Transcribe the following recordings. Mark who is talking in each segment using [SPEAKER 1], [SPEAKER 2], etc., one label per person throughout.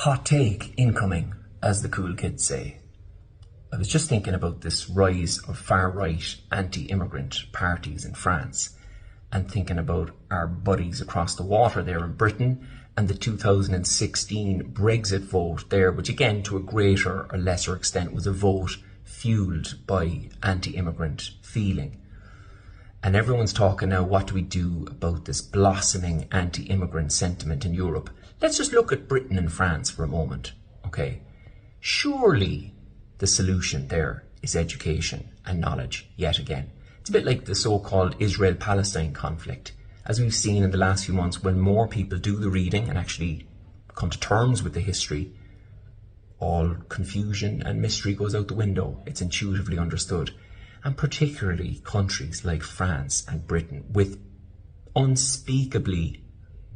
[SPEAKER 1] Hot take incoming, as the cool kids say. I was just thinking about this rise of far-right anti-immigrant parties in France and thinking about our buddies across the water there in Britain and the 2016 Brexit vote there, which again to a greater or lesser extent was a vote fueled by anti-immigrant feeling. And everyone's talking now, what do we do about this blossoming anti-immigrant sentiment in Europe? Let's just look at Britain and France for a moment, okay? Surely the solution there is education and knowledge, yet again. It's a bit like the so-called Israel-Palestine conflict. As we've seen in the last few months, when more people do the reading and actually come to terms with the history, all confusion and mystery goes out the window. It's intuitively understood. And particularly countries like France and Britain with unspeakably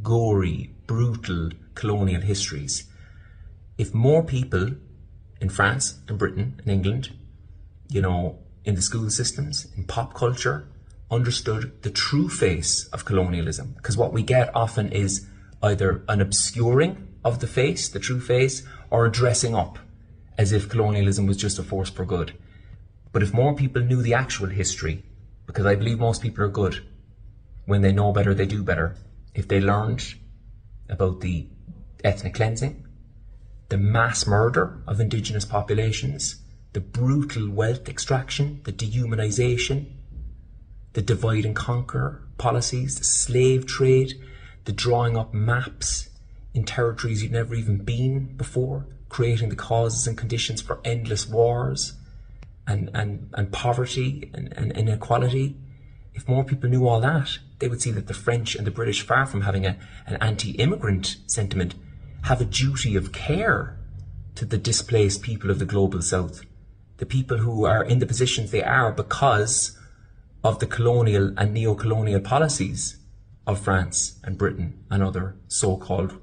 [SPEAKER 1] gory, brutal colonial histories. If more people in France and Britain and England, in the school systems, in pop culture, understood the true face of colonialism, because what we get often is either an obscuring of the face, the true face, or a dressing up as if colonialism was just a force for good. But if more people knew the actual history, because I believe most people are good, when they know better, they do better. If they learned about the ethnic cleansing, the mass murder of indigenous populations, the brutal wealth extraction, the dehumanization, the divide and conquer policies, the slave trade, the drawing up maps in territories you've never even been before, creating the causes and conditions for endless wars and poverty and inequality. If more people knew all that, they would see that the French and the British, far from having an anti-immigrant sentiment, have a duty of care to the displaced people of the global south, the people who are in the positions they are because of the colonial and neo-colonial policies of France and Britain and other so-called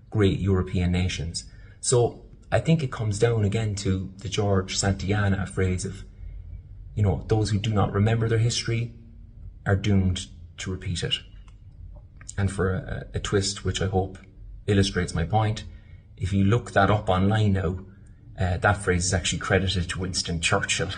[SPEAKER 1] great European nations. So I think it comes down again to the George Santayana phrase of, those who do not remember their history are doomed to repeat it. And for a twist, which I hope illustrates my point, if you look that up online now, that phrase is actually credited to Winston Churchill.